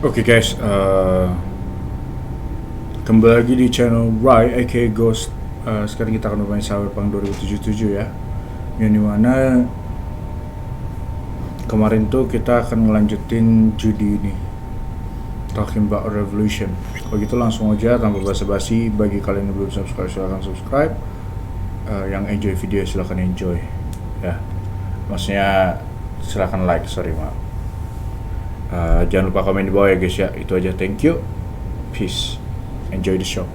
Oke guys, kembali lagi di channel Rai aka Ghost. Sekarang kita akan bermain Cyberpunk 2077 ya. Yang dimana kemarin tuh kita akan ngelanjutin Judy ini, talking about revolution. Kalau gitu langsung aja tanpa basa-basi. Bagi kalian yang belum subscribe silahkan subscribe. Yang enjoy video silahkan enjoy ya. Maksudnya silahkan like, sorry maaf. Jangan lupa komen di bawah ya guys ya. Itu aja, thank you, peace, enjoy the show.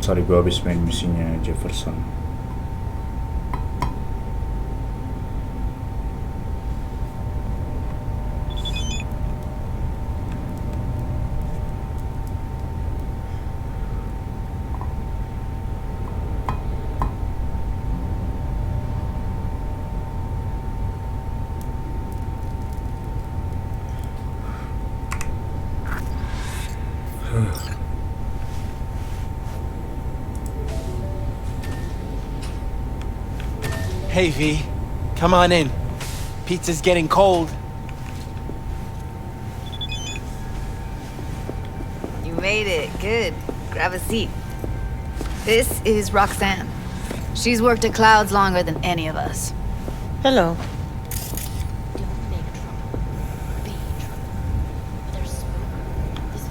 Sorry, gue habis main misinya Jefferson. Hey V, come on in. Pizza's getting cold. You made it. Good. Grab a seat. This is Roxanne. She's worked at Clouds longer than any of us. Hello.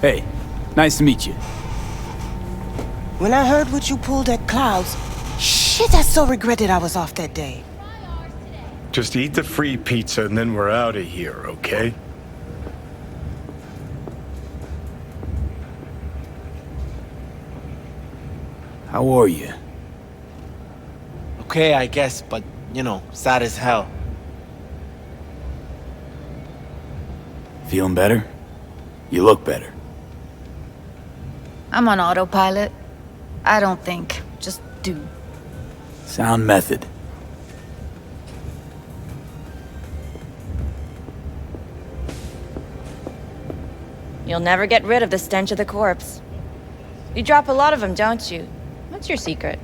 Hey, nice to meet you. When I heard what you pulled at Clouds, shit, I so regretted I was off that day. Just eat the free pizza and then we're out of here, okay? How are you? Okay, I guess, but, you know, sad as hell. Feeling better? You look better. I'm on autopilot. I don't think. Just do. Sound method. You'll never get rid of the stench of the corpse. You drop a lot of them, don't you? What's your secret?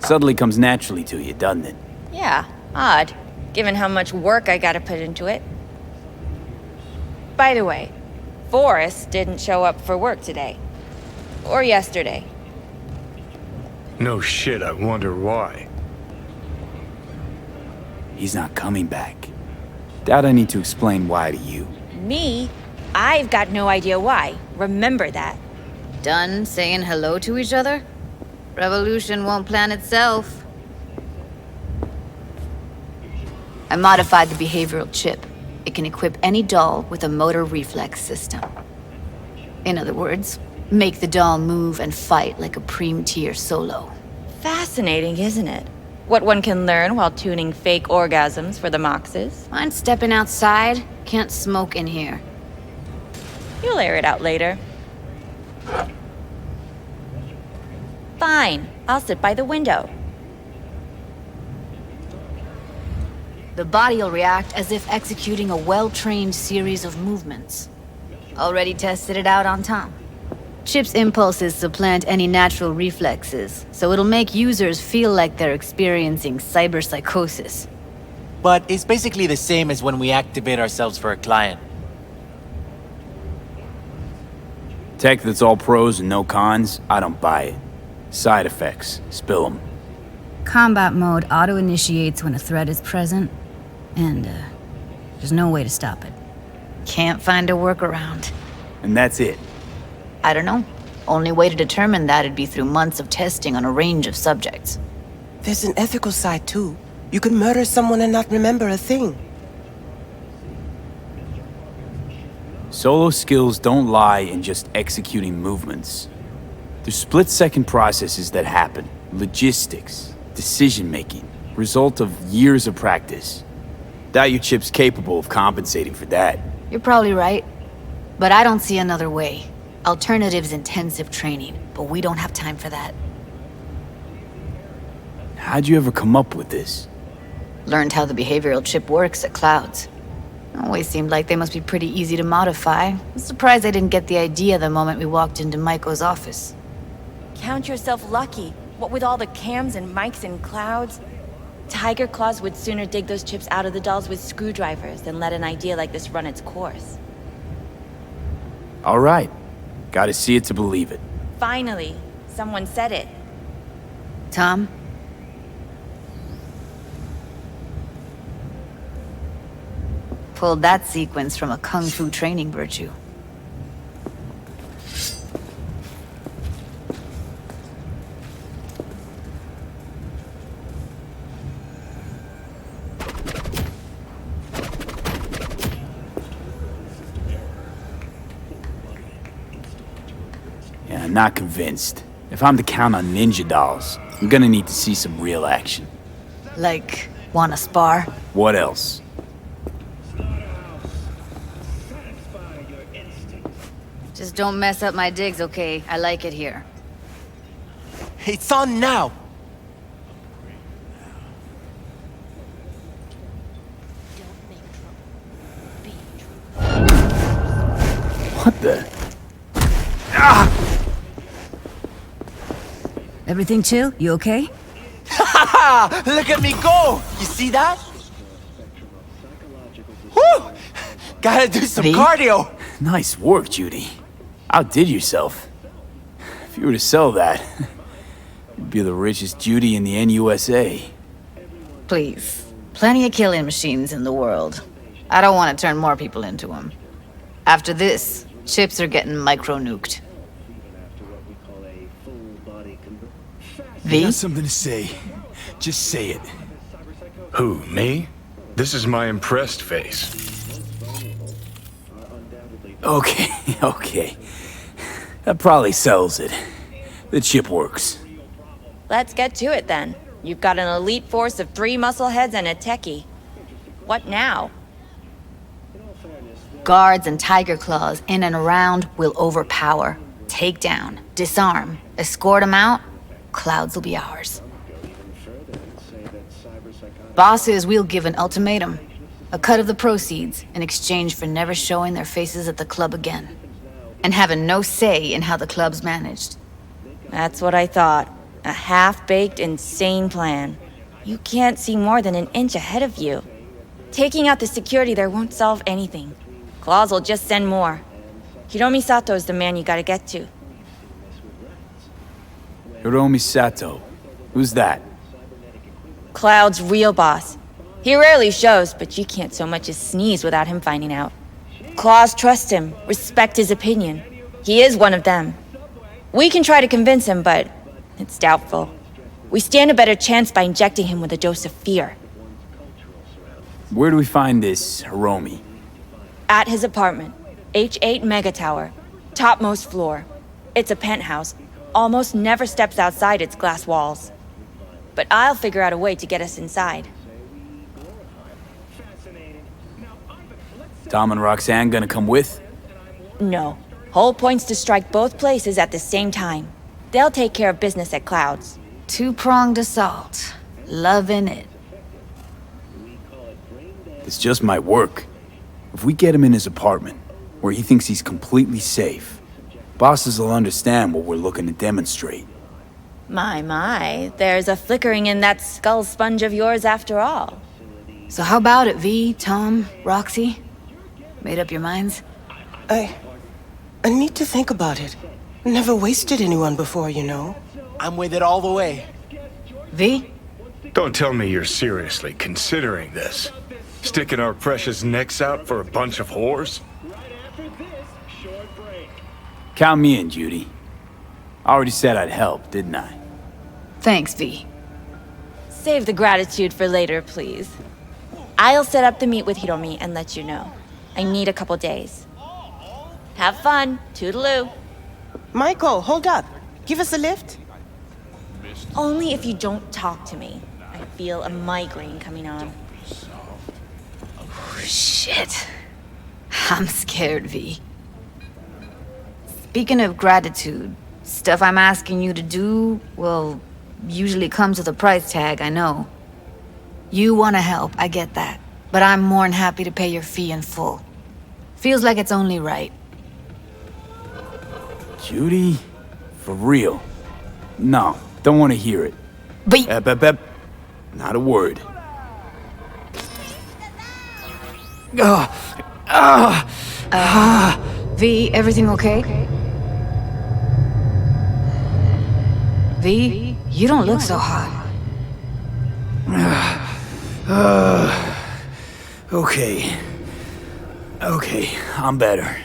Suddenly comes naturally to you, doesn't it? Yeah, odd, given how much work I gotta put into it. By the way, Forrest didn't show up for work today. Or yesterday. No shit, I wonder why. He's not coming back. Doubt I need to explain why to you. Me? I've got no idea why. Remember that. Done saying hello to each other? Revolution won't plan itself. I modified the behavioral chip. It can equip any doll with a motor reflex system. In other words, make the doll move and fight like a Preem-tier solo. Fascinating, isn't it? What one can learn while tuning fake orgasms for the Moxes. Mind stepping outside? Can't smoke in here. You'll air it out later. Fine, I'll sit by the window. The body'll react as if executing a well-trained series of movements. Already tested it out on Tom. Chip's impulses supplant any natural reflexes, so it'll make users feel like they're experiencing cyberpsychosis. But it's basically the same as when we activate ourselves for a client. Tech that's all pros and no cons, I don't buy it. Side effects, spill them. Combat mode auto-initiates when a threat is present, and there's no way to stop it. Can't find a workaround. And that's it. I don't know. Only way to determine that would be through months of testing on a range of subjects. There's an ethical side, too. You could murder someone and not remember a thing. Solo skills don't lie in just executing movements. There's split-second processes that happen. Logistics, decision-making, result of years of practice. Doubt your chip's capable of compensating for that. You're probably right. But I don't see another way. Alternative's intensive training, but we don't have time for that. How'd you ever come up with this? Learned how the behavioral chip works at Clouds. Always seemed like they must be pretty easy to modify. I'm surprised I didn't get the idea the moment we walked into Maiko's office. Count yourself lucky. What with all the cams and mics and Clouds? Tiger Claws would sooner dig those chips out of the dolls with screwdrivers than let an idea like this run its course. All right. Gotta see it to believe it. Finally, someone said it. Tom? Pulled that sequence from a kung fu training virtue. Yeah, I'm not convinced. If I'm to count on ninja dolls, I'm gonna need to see some real action. Like, wanna spar? What else? Just don't mess up my digs, okay? I like it here. It's on now. What the? Everything chill? You okay? Ha! Look at me go! You see that? Woo! Gotta do some V? cardio. Nice work, Judy. Outdid yourself. If you were to sell that, you'd be the richest Judy in the NUSA. Please. Plenty of killing machines in the world. I don't want to turn more people into them. After this, chips are getting micro-nuked. You V? got something to say. Just say it. Who, me? This is my impressed face. Okay, okay. That probably sells it. The chip works. Let's get to it then. You've got an elite force of 3 muscleheads and a techie. What now? Guards and tiger claws in and around will overpower, take down, disarm, escort them out. Clouds will be ours. Bosses, we'll give an ultimatum. A cut of the proceeds in exchange for never showing their faces at the club again. And having no say in how the club's managed. That's what I thought. A half-baked, insane plan. You can't see more than an inch ahead of you. Taking out the security there won't solve anything. Claws will just send more. Hiromi Sato's the man you gotta get to. Hiromi Sato. Who's that? Cloud's real boss. He rarely shows, but you can't so much as sneeze without him finding out. Claws trust him, respect his opinion. He is one of them. We can try to convince him, but it's doubtful. We stand a better chance by injecting him with a dose of fear. Where do we find this Hiromi? At his apartment, H8 Mega Tower, topmost floor. It's a penthouse, almost never steps outside its glass walls. But I'll figure out a way to get us inside. Tom and Roxanne gonna come with? No. Whole point's to strike both places at the same time. They'll take care of business at Clouds. Two-pronged assault. Loving it. This just might work. If we get him in his apartment, where he thinks he's completely safe, bosses will understand what we're looking to demonstrate. My, there's a flickering in that skull sponge of yours after all. So how about it, V, Tom, Roxy? Made up your minds? I need to think about it. Never wasted anyone before, you know. I'm with it all the way. V? Don't tell me you're seriously considering this. Sticking our precious necks out for a bunch of whores? Count me in, Judy. I already said I'd help, didn't I? Thanks, V. Save the gratitude for later, please. I'll set up the meet with Hiromi and let you know. I need a couple days. Have fun. Toodaloo. Michael, hold up. Give us a lift. Only if you don't talk to me. I feel a migraine coming on. Shit. I'm scared, V. Speaking of gratitude, stuff I'm asking you to do, well, usually comes with a price tag, I know. You want to help, I get that. But I'm more than happy to pay your fee in full. Feels like it's only right. Judy? For real? No, don't want to hear it. But Bep. Not a word. V, everything okay? V, you don't look so hot. Okay. Okay, I'm better.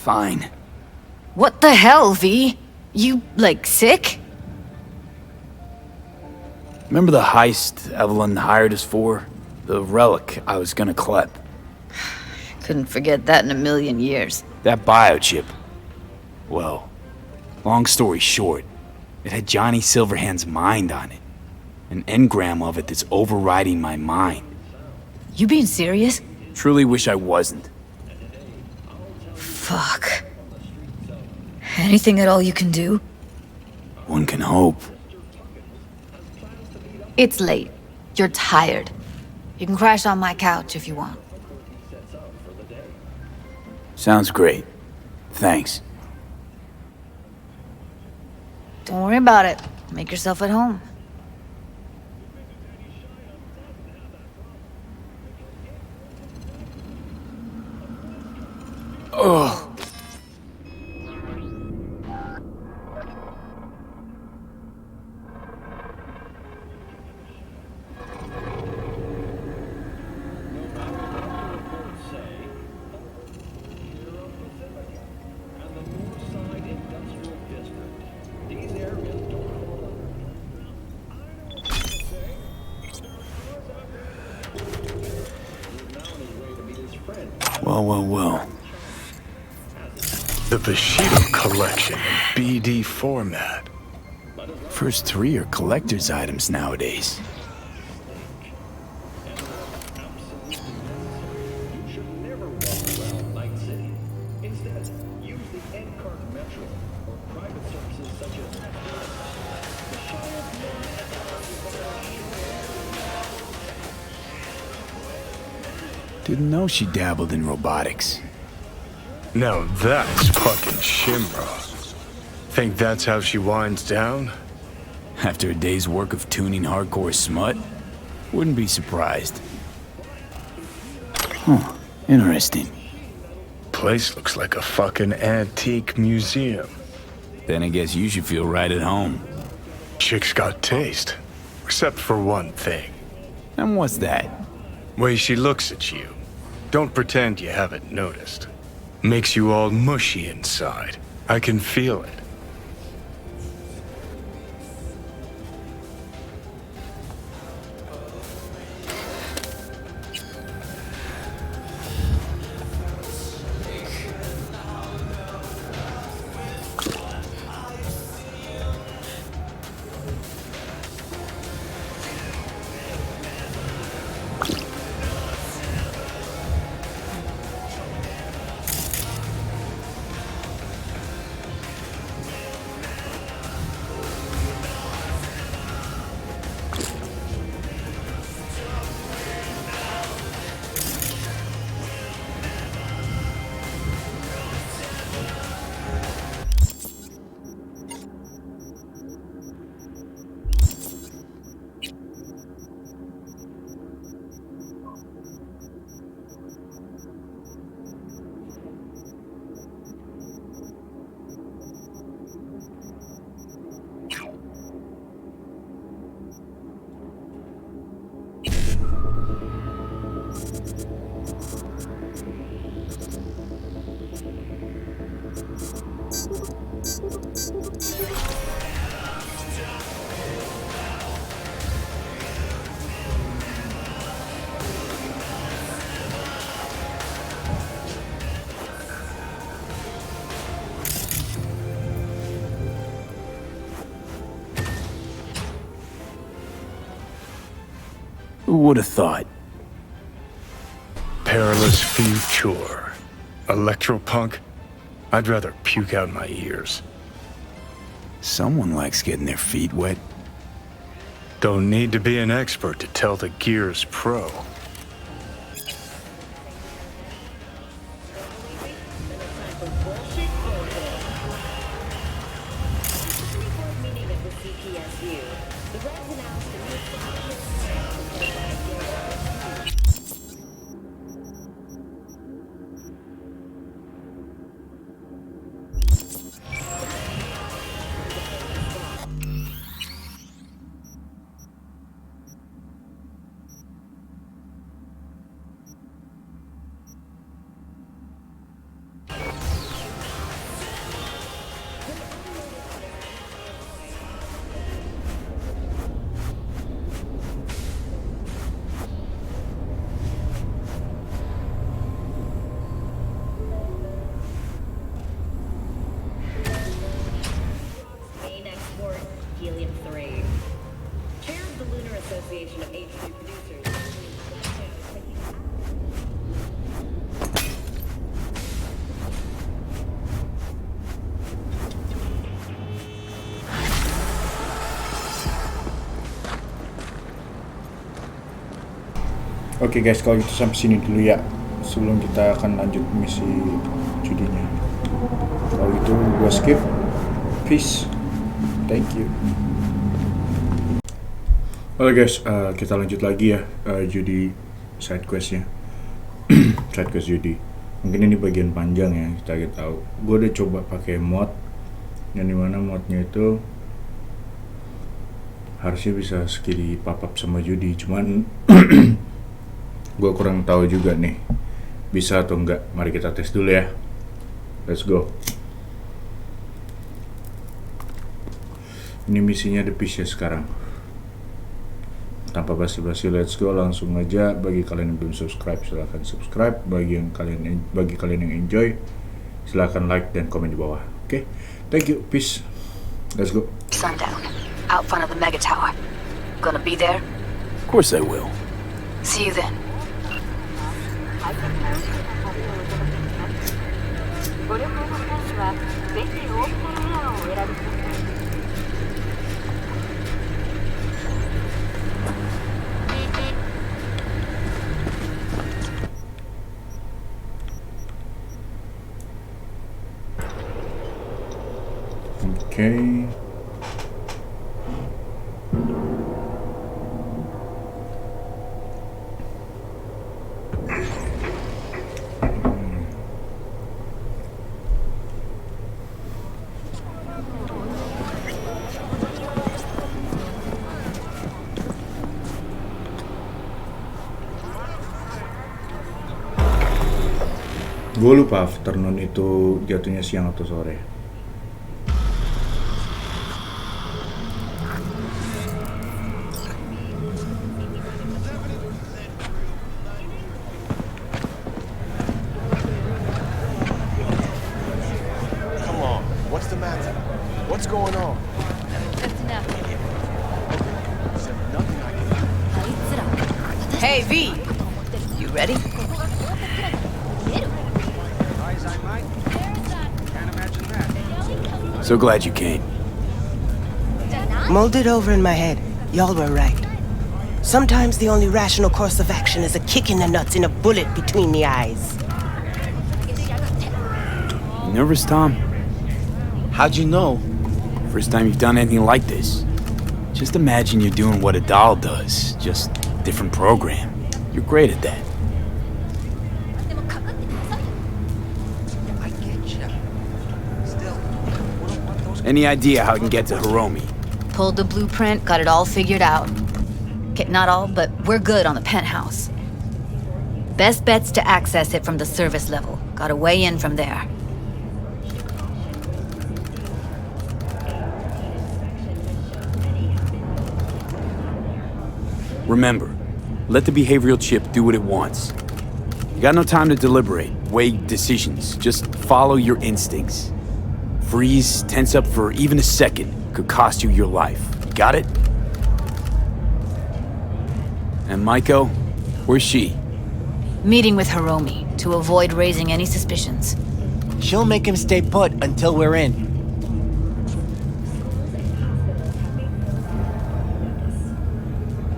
Fine. What the hell, V? You, like, sick? Remember the heist Evelyn hired us for? The relic I was gonna collect. Couldn't forget that in a million years. That biochip. Well, long story short, it had Johnny Silverhand's mind on it. An engram of it that's overriding my mind. You being serious? Truly wish I wasn't. Fuck. Anything at all you can do? One can hope. It's late. You're tired. You can crash on my couch if you want. Sounds great. Thanks. Don't worry about it. Make yourself at home. Ugh. Well. The Bushido collection in BD format. First three are collector's items nowadays. Didn't know she dabbled in robotics. Now that's fucking Shimra. Think that's how she winds down? After a day's work of tuning hardcore smut? Wouldn't be surprised. Huh, interesting. Place looks like a fucking antique museum. Then I guess you should feel right at home. Chick's got taste. Except for one thing. And what's that? Way she looks at you. Don't pretend you haven't noticed. Makes you all mushy inside. I can feel it. would have thought? Perilous future. Electropunk? I'd rather puke out my ears. Someone likes getting their feet wet. Don't need to be an expert to tell the Gears pro. Oke guys, kalau gitu sampai sini dulu ya. Sebelum kita akan lanjut misi judinya. Kalau gitu gua skip. Peace. Thank you. Oke guys, kita lanjut lagi ya judi side questnya. Side quest judi. Mungkin ini bagian panjang ya, kita tahu. Gue udah coba pakai mod, yang dimana modnya itu harusnya bisa skill pop-up sama judi, cuman gue kurang tahu juga nih bisa atau enggak. Mari kita tes dulu ya. Let's go. Ini misinya The Piece ya sekarang. Tanpa basa-basi, let's go langsung aja. Bagi kalian yang belum subscribe, silahkan subscribe. Bagi kalian yang enjoy, silahkan like dan komen di bawah. Oke, thank you, peace. Let's go. Sundown, out front of the mega tower. Gonna be there? Of course I will. See you then. Okay. Gue lupa afternoon itu jatuhnya siang atau sore. Come on, what's the matter? What's going on? Hey, V! You ready? So glad you came. Mulled it over in my head. Y'all were right. Sometimes the only rational course of action is a kick in the nuts and a bullet between the eyes. You nervous, Tom? How'd you know? First time you've done anything like this. Just imagine you're doing what a doll does, just different program. You're great at that. Any idea how I can get to Hiromi? Pulled the blueprint, got it all figured out. Okay, not all, but we're good on the penthouse. Best bet's to access it from the service level. Got a way in from there. Remember, let the behavioral chip do what it wants. You got no time to deliberate, weigh decisions. Just follow your instincts. Freeze, tense up for even a second could cost you your life. Got it? And Maiko? Where's she? Meeting with Hiromi to avoid raising any suspicions. She'll make him stay put until we're in.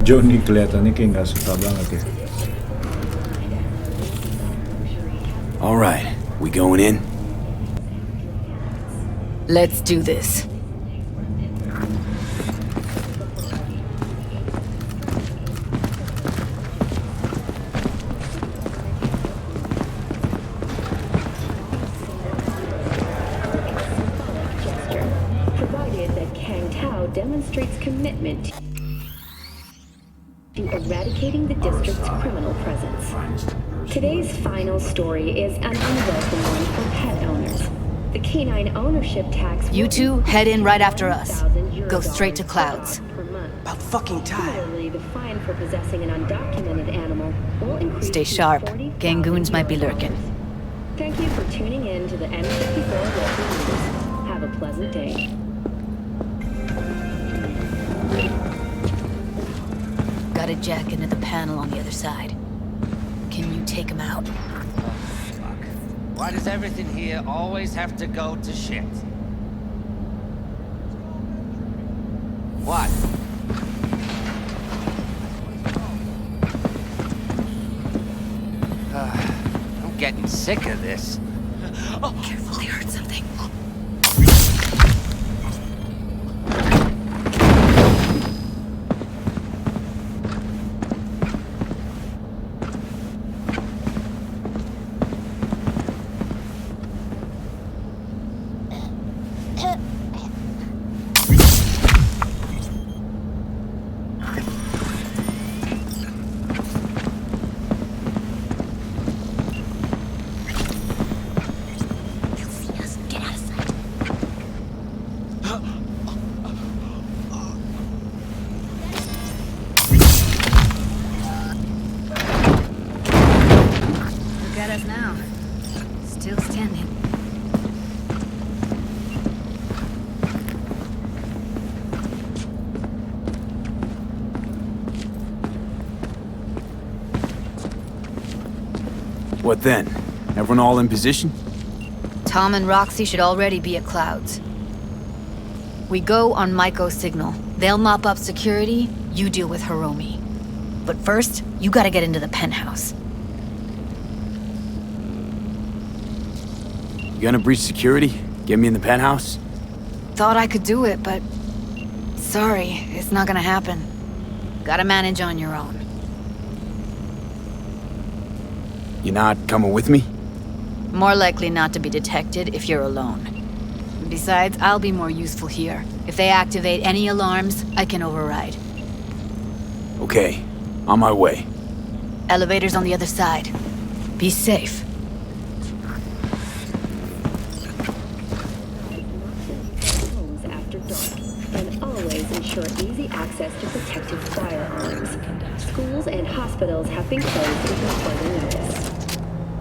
Johnny kelihatannya kayak nggak suka banget ya. All right, we going in? Let's do this. Provided that Kang Tao demonstrates commitment to eradicating the district's criminal presence. Today's final story is an unwelcome one for pet owners. The canine ownership tax. You two head in right after us. Go straight to Clouds. About fucking time. Similarly, the fine for possessing an undocumented animal will increase. Stay to sharp. 40,000 Gangoons might be lurking. Thank you for tuning in to the M54 Local News. Have a pleasant day. Got a jack into the panel on the other side. Can you take him out? Fuck. Why does everything here always have to go to shit? What? I'm getting sick of this. Careful, I heard something. What then? Everyone all in position? Tom and Roxy should already be at Clouds. We go on Maiko's signal. They'll mop up security, you deal with Hiromi. But first, you gotta get into the penthouse. You gonna breach security? Get me in the penthouse? Thought I could do it, but... sorry, it's not gonna happen. Gotta manage on your own. You not coming with me? More likely not to be detected if you're alone. Besides, I'll be more useful here. If they activate any alarms, I can override. Okay, on my way. Elevator's on the other side. Be safe. Homes after dark, and always ensure easy access to protected firearms. Schools and hospitals have been closed until further notice.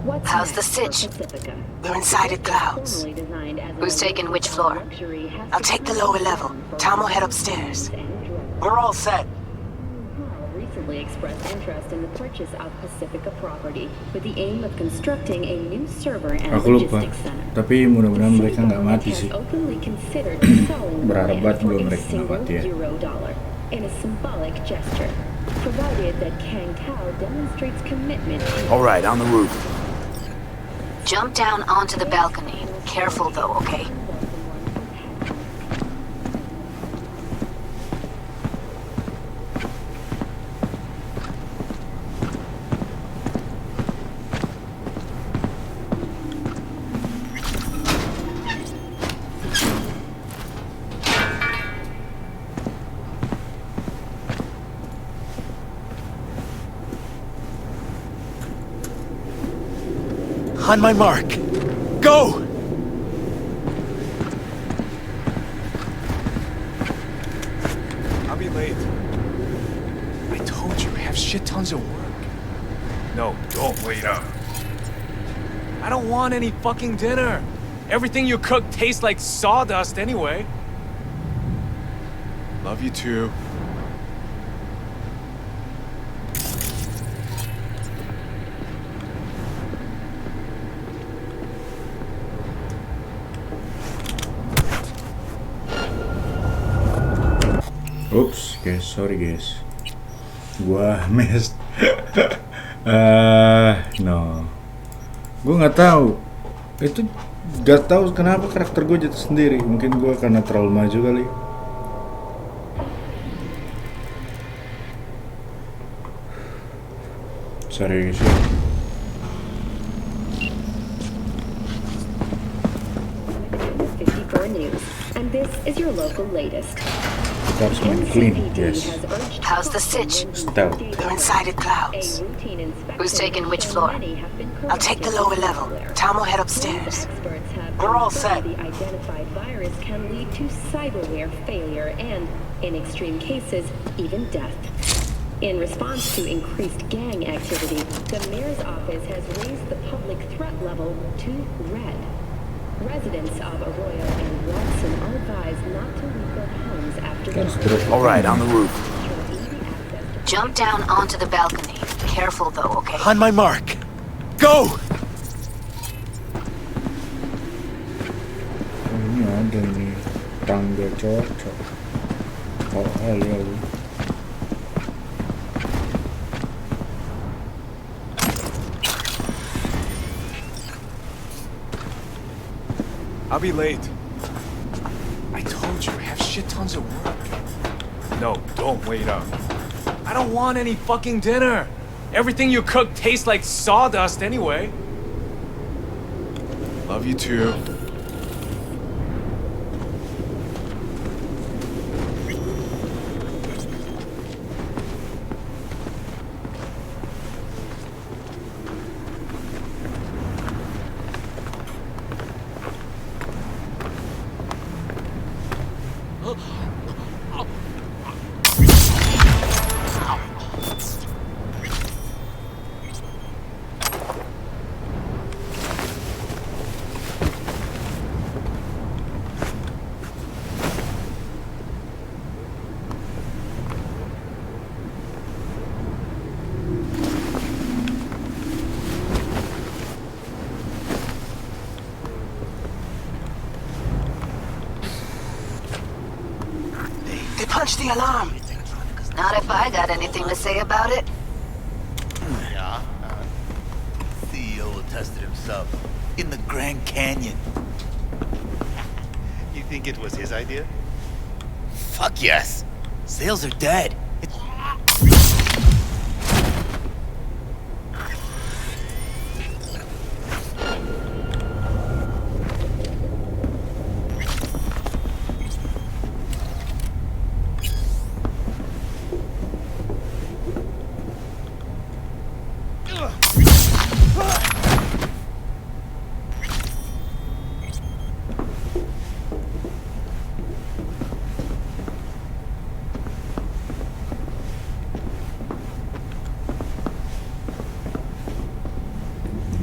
What's How's the next for sitch? Pacifica? We're inside at Clouds. Formerly designed as Who's taking which floor? luxury has I'll take the lower level. Tom will head upstairs. We're all set. Recently expressed interest in the purchase of Pacifica property with the aim of constructing a new server and Aku lupa. logistics center. Tapi mudah-mudahan mereka nggak mati sih. Openly considered selling the Berharap land banget for belum a mereka nggak single mati ya. $1 in a symbolic gesture, provided that Kang Tao demonstrates commitment to All right, on the roof. Jump down onto the balcony. Careful though, okay? On my mark. Go! I'll be late. I told you, I have shit tons of work. No, don't wait up. I don't want any fucking dinner. Everything you cook tastes like sawdust anyway. Love you too. Ups, guys, sorry guys. Gua mes. No. Gue nggak tahu. Itu nggak tahu kenapa karakter gue jatuh sendiri. Mungkin gue karena trauma juga kali. Sorry guys. 54 News, and this is your local latest. Kita harus main clean, yes. How's the sitch? Stealth. They're inside the clouds. Who's taking which floor? I'll take the lower level. Tom will head upstairs. We're all set. The identified virus can lead to cyberware failure and, in extreme cases, even death. In response to increased gang activity, the mayor's office has raised the public threat level to red. Residents of Arroyo and Watson are advised not to leave their homes after the All right, on the roof. Jump down onto the balcony. Careful though, okay? On my mark. Go! Ini ada nih tangga cocok. Oh, lihat. I'll be late. I told you, I have shit tons of work. No, don't wait up. I don't want any fucking dinner. Everything you cook tastes like sawdust anyway. Love you too. They punched the alarm. Not if I got anything to say about it. Yeah, CEO tested himself in the Grand Canyon. You think it was his idea? Fuck yes. Sales are dead.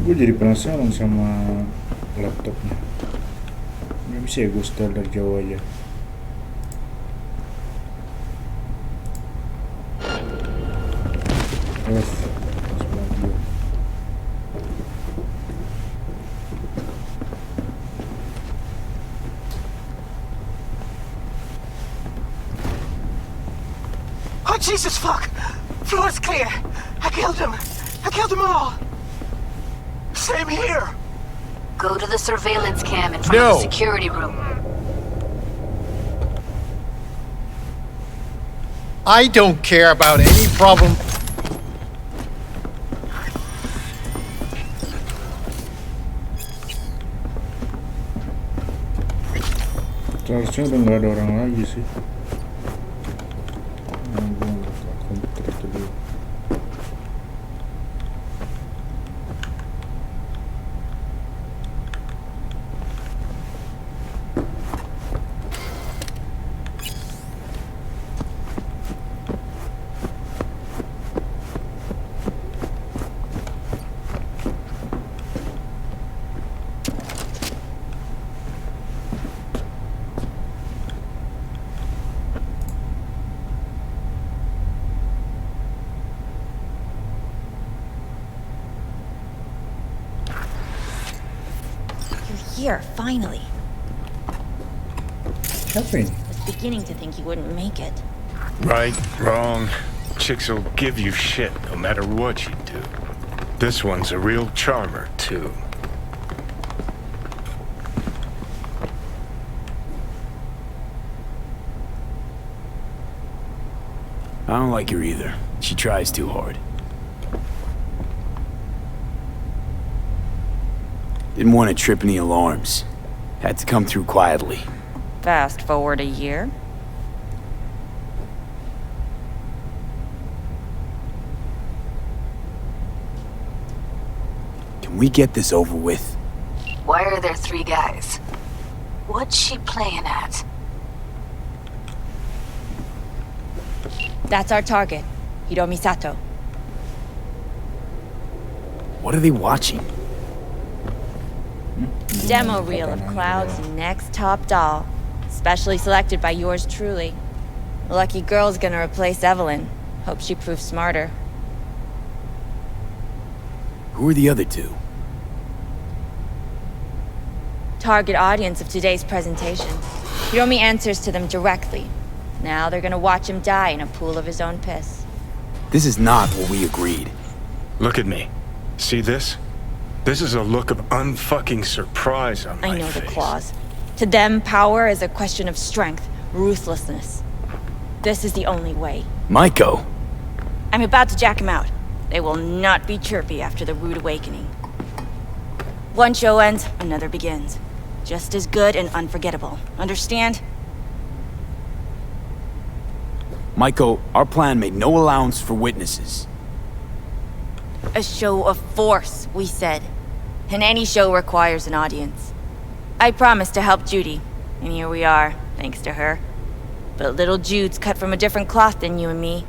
Gue jadi penasaran sama laptopnya. Nggak bisa ya gue setel dari jauh aja. Oh, Jesus, fuck! Floor's clear. I killed him. I killed them all. Same here. Go to the surveillance cam in front of the security room. I don't care about any problem. Seharusnya udah nggak ada orang lagi sih. Nah, gue nggak ke komputer itu dulu. Here, finally. Happening. I was beginning to think you wouldn't make it. Right, wrong. Chicks will give you shit no matter what you do. This one's a real charmer, too. I don't like her either. She tries too hard. Didn't want to trip any alarms. Had to come through quietly. Fast forward a year. Can we get this over with? Why are there 3 guys? What's she playing at? That's our target, Hiromi Sato. What are they watching? Demo reel of Cloud's next top doll. Specially selected by yours truly. The lucky girl's gonna replace Evelyn. Hope she proves smarter. Who are the other 2? Target audience of today's presentation. Hiromi answers to them directly. Now they're gonna watch him die in a pool of his own piss. This is not what we agreed. Look at me. See this? This is a look of unfucking surprise on my I know face. the clause. To them, power is a question of strength, ruthlessness. This is the only way. Maiko! I'm about to jack him out. They will not be chirpy after the rude awakening. One show ends, another begins. Just as good and unforgettable. Understand? Maiko, our plan made no allowance for witnesses. A show of force, we said. And any show requires an audience. I promised to help Judy, and here we are, thanks to her. But little Jude's cut from a different cloth than you and me.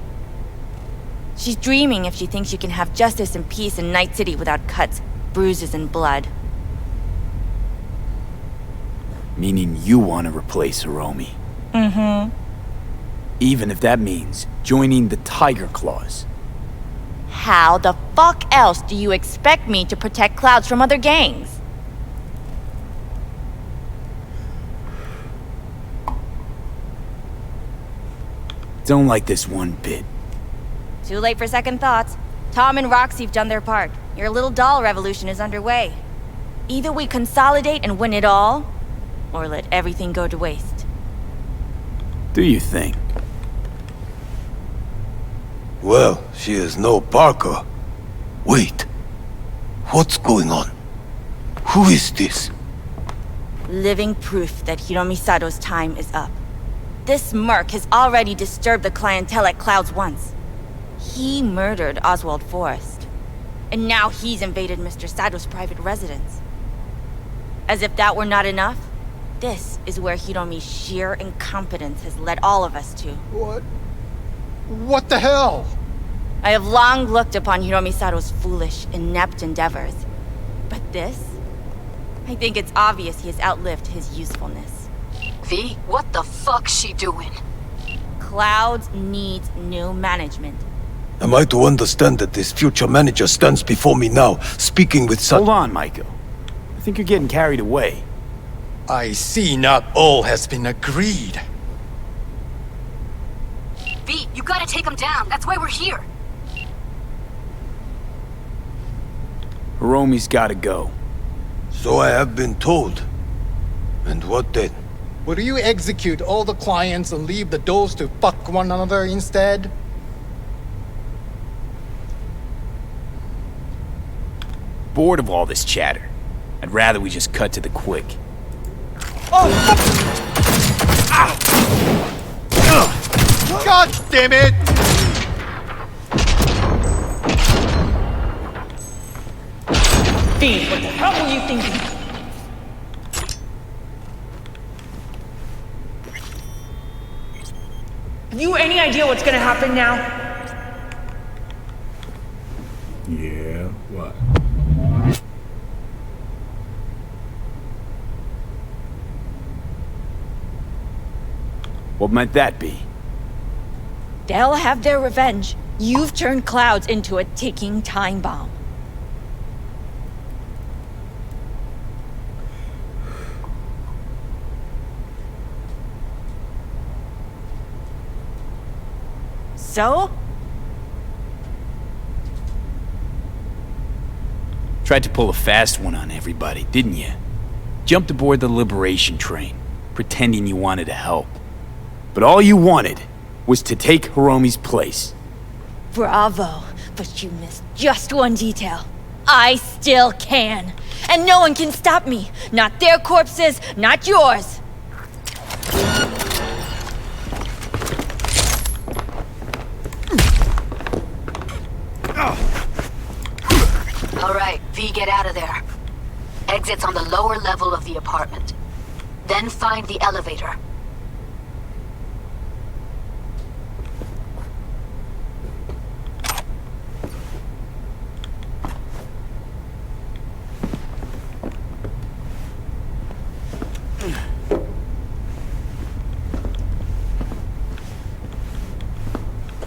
She's dreaming if she thinks you can have justice and peace in Night City without cuts, bruises, and blood. Meaning you want to replace Hiromi. Mm-hmm. Even if that means joining the Tiger Claws. How the fuck else do you expect me to protect Clouds from other gangs? Don't like this one bit. Too late for second thoughts. Tom and Roxy've done their part. Your little doll revolution is underway. Either we consolidate and win it all, or let everything go to waste. Do you think? Well, she is no Parker. Wait. What's going on? Who is this? Living proof that Hiromi Sato's time is up. This merc has already disturbed the clientele at Clouds once. He murdered Oswald Forrest. And now he's invaded Mr. Sato's private residence. As if that were not enough, this is where Hiromi's sheer incompetence has led all of us to. What the hell? I have long looked upon Hiromi Sato's foolish, inept endeavors. But this? I think it's obvious he has outlived his usefulness. V, what the fuck's she doing? Clouds needs new management. Am I to understand that this future manager stands before me now, speaking with Hold on, Maiko. I think you're getting carried away. I see not all has been agreed. V, you gotta take him down. That's why we're here. Hiromi's gotta go. So I have been told. And what then? Will you execute all the clients and leave the dolls to fuck one another instead? Bored of all this chatter. I'd rather we just cut to the quick. God damn it! Fiend, what the hell were you thinking? Have you any idea what's gonna happen now? Yeah, what? What might that be? They'll have their revenge. You've turned Clouds into a ticking time bomb. So? Tried to pull a fast one on everybody, didn't you? Jumped aboard the liberation train, pretending you wanted to help. But all you wanted was to take Hiromi's place. Bravo, but you missed just one detail. I still can. And no one can stop me. Not their corpses, not yours. All right, V, get out of there. Exit's on the lower level of the apartment. Then find the elevator.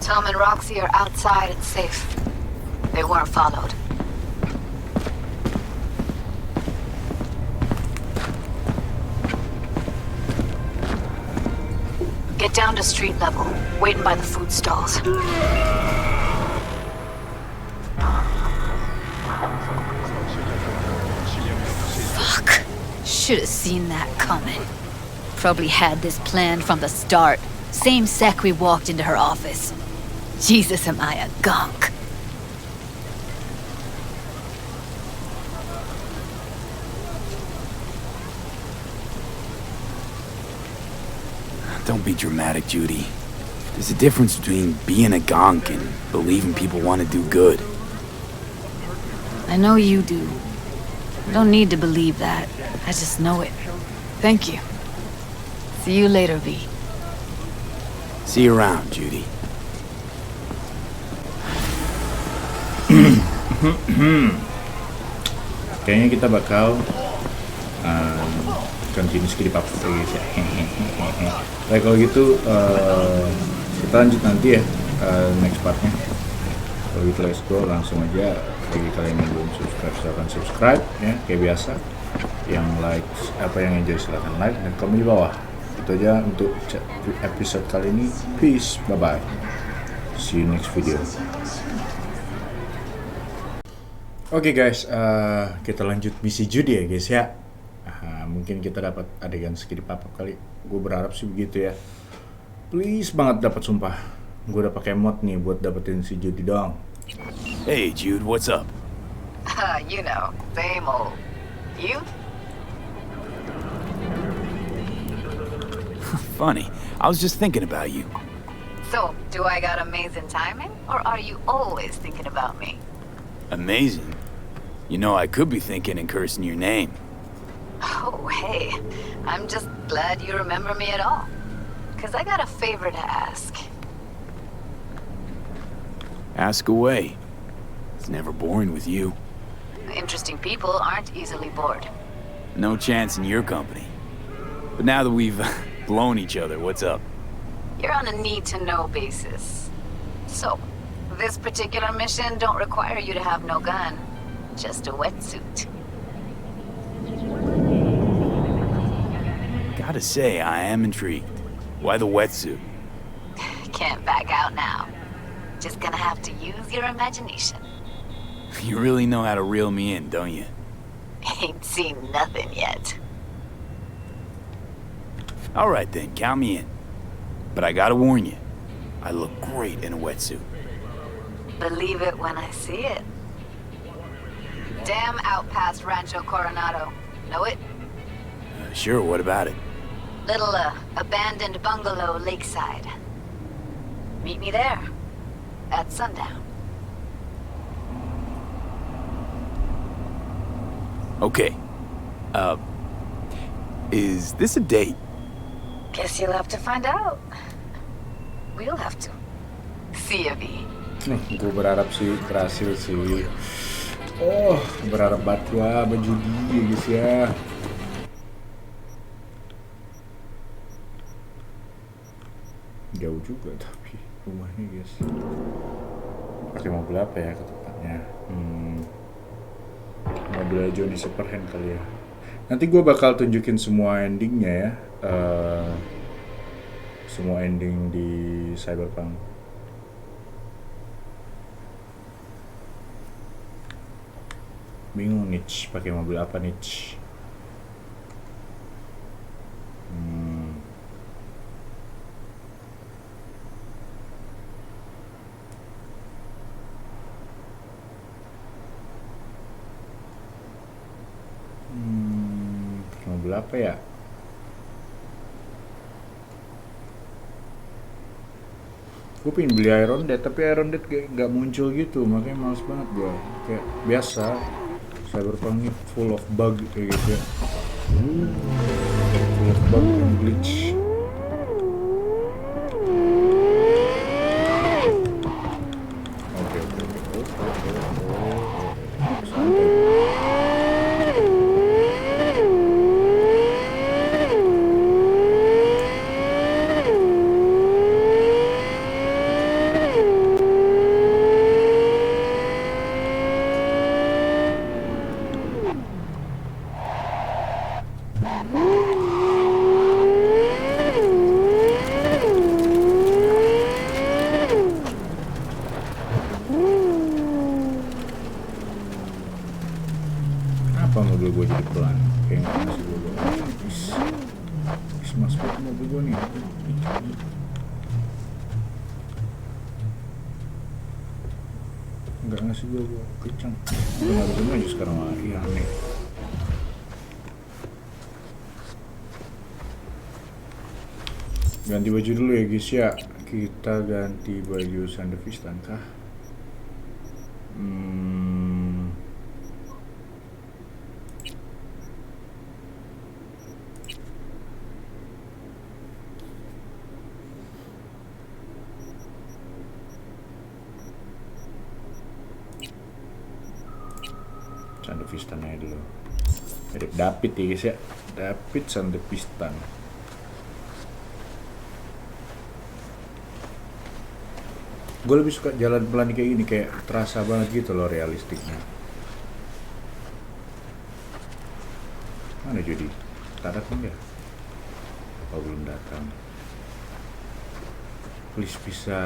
Tom and Roxy are outside and safe. They weren't followed. Get down to street level, waiting by the food stalls. Fuck. Should have seen that coming. Probably had this planned from the start. Same sec we walked into her office. Jesus, am I a gunk. Don't be dramatic, Judy. There's a difference between being a gonk and believing people want to do good. I know you do. I don't need to believe that. I just know it. Thank you. See you later, V. See you around, Judy. Kayaknya kita bakal continue skip up guys ya. Baik, kalau gitu kita lanjut nanti ya next partnya. Kalau gitu let's go, langsung aja. Bagi kalian yang belum subscribe silahkan subscribe ya, kayak biasa. Yang like, yang enjoy silahkan like dan komen di bawah. Itu aja untuk episode kali ini. Peace, bye bye, see you next video. Oke guys, kita lanjut misi Judy ya guys ya. Mungkin kita dapat adegan skip up kali. Gue berharap sih begitu ya. Please banget dapat, sumpah. Gue udah pakai mod nih buat dapetin si Judy doang. Hey Jude, what's up? You know, same old. You? Funny, I was just thinking about you. So, do I got amazing timing? Or are you always thinking about me? Amazing. You know, I could be thinking and cursing your name. Oh, hey. I'm just glad you remember me at all. 'Cause I got a favor to ask. Ask away. It's never boring with you. Interesting people aren't easily bored. No chance in your company. But now that we've blown each other, what's up? You're on a need-to-know basis. So, this particular mission don't require you to have no gun. Just a wetsuit. Gotta say, I am intrigued. Why the wetsuit? Can't back out now. Just gonna have to use your imagination. You really know how to reel me in, don't you? Ain't seen nothing yet. Alright then, count me in. But I gotta warn you, I look great in a wetsuit. Believe it when I see it. Dam out past Rancho Coronado. Know it? Sure, what about it? Little, abandoned bungalow lakeside. Meet me there. At sundown. Okay. Is this a date? Guess you'll have to find out. We'll have to. See ya, V. Gue berharap sih berhasil sih. Oh, berharap banget gua sama Judy guys ya. Jauh juga tapi rumahnya guys. Pakai mobil apa ya ke tempatnya? Mobil Johnny Superhand kali ya. Nanti gue bakal tunjukin semua endingnya ya. Semua ending di Cyberpunk Bingung nih, pakai mobil apa nih? Mobil apa ya? Gue pengen beli Iron Dead, tapi Iron Dead kayak nggak muncul gitu, makanya males banget gue. Kayak biasa, Cyberpunk ini full of bug kayak gitu ya. Full of bug and glitch. Oke. Santai. Kenapa mobil gue jadi pelan? Kayak nggak ngasih gue mas mobil gue nih. Nggak ngasih gue kencang. Udah nggak bisa maju sekarang lagi, aneh. Ganti baju dulu ya guys ya. Kita ganti baju Sandevistan kah? Sandevistan aja dulu. Mirip Dapat ya guys ya. Dapat Sandevistan. Gue lebih suka jalan pelan kayak gini, kayak terasa banget gitu loh realistiknya. Mana Judy? Tak datang ya? Oh belum datang. Please bisa.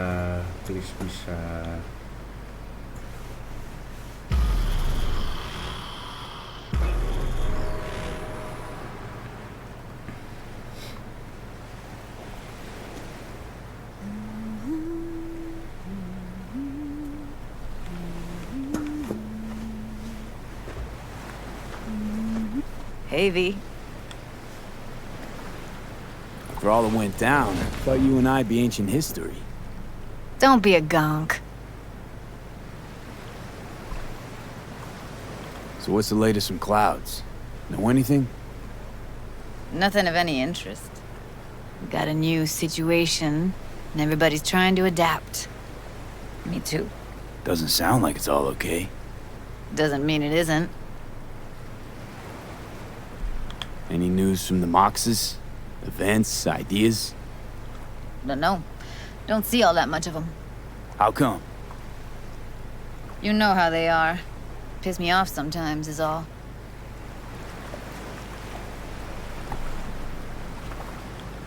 Hey, V. For all that went down, I thought you and I'd be ancient history. Don't be a gonk. So what's the latest from Clouds? Know anything? Nothing of any interest. We got a new situation, and everybody's trying to adapt. Me too. Doesn't sound like it's all okay. Doesn't mean it isn't. Any news from the Moxes? Events, ideas? Don't know. Don't see all that much of them. How come? You know how they are. Piss me off sometimes is all.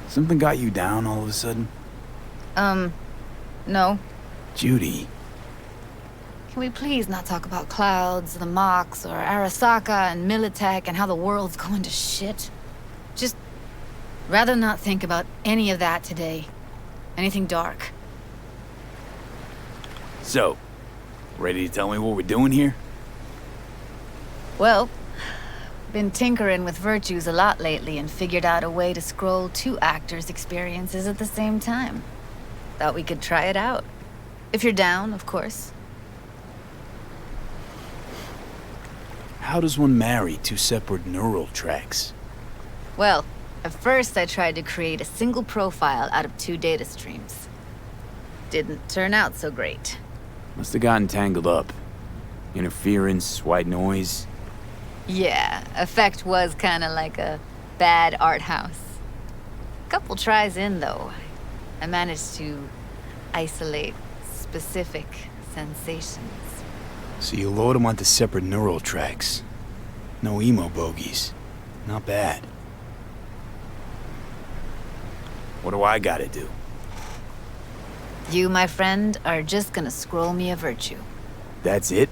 Something got you down all of a sudden? No. Judy. Can we please not talk about Clouds, the Mox, or Arasaka and Militech and how the world's going to shit? Just rather not think about any of that today. Anything dark. So, ready to tell me what we're doing here? Well, been tinkering with virtues a lot lately and figured out a way to scroll 2 actors' experiences at the same time. Thought we could try it out. If you're down, of course. How does one marry 2 separate neural tracks? Well, at first I tried to create a single profile out of 2 data streams. Didn't turn out so great. Must have gotten tangled up. Interference, white noise. Yeah, effect was kinda like a bad art house. Couple tries in, though, I managed to isolate specific sensations. So you load them onto separate neural tracks. No emo bogies. Not bad. What do I gotta do? You, my friend, are just gonna scroll me a virtue. That's it?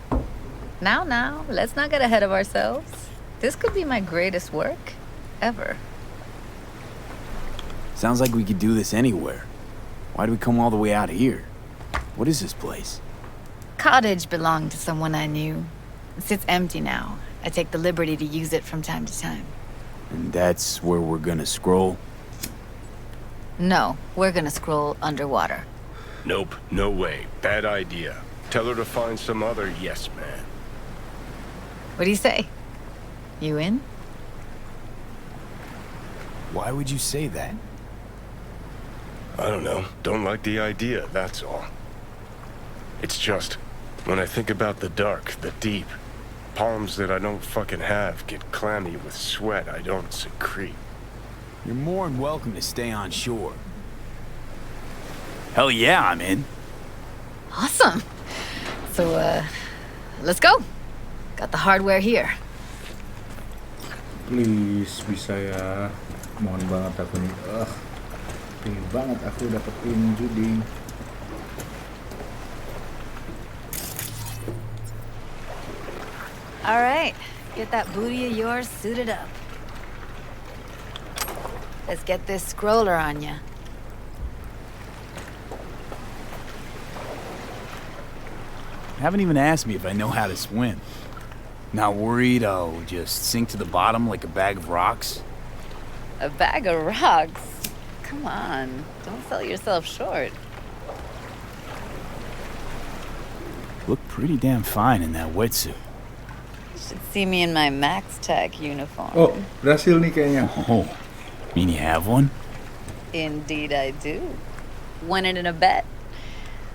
Now, let's not get ahead of ourselves. This could be my greatest work ever. Sounds like we could do this anywhere. Why do we come all the way out here? What is this place? Cottage belonged to someone I knew. It sits empty now. I take the liberty to use it from time to time. And that's where we're gonna scroll? No, we're gonna scroll underwater. Nope, no way. Bad idea. Tell her to find some other yes man. What do you say? You in? Why would you say that? I don't know. Don't like the idea, that's all. It's just, when I think about the dark, the deep, palms that I don't fucking have get clammy with sweat I don't secrete. You're more than welcome to stay on shore. Hell yeah, I'm in. Awesome. So, let's go. Got the hardware here. Please, bisa ya. Mohon banget aku nih. Pengen banget aku dapetin Judy. All right, get that booty of yours suited up. Let's get this scroller on ya. Haven't even asked me if I know how to swim. Not worried I'll just sink to the bottom like a bag of rocks? A bag of rocks? Come on, don't sell yourself short. Look pretty damn fine in that wetsuit. You should see me in my Max Tech uniform. Oh, berhasil nih kayaknya. Oh, mean you have one? Indeed I do. Won it in a bet.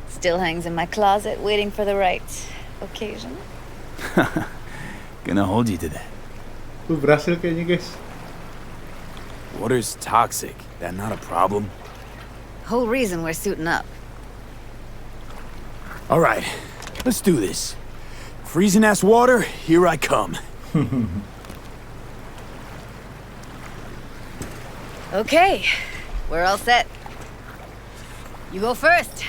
Still hangs in my closet waiting for the right occasion. Gonna hold you to that. Berhasil kayaknya, guys. Water's toxic. That not a problem? Whole reason we're suiting up. All right, let's do this. Freezing ass water, here I come. Okay, we're all set. You go first.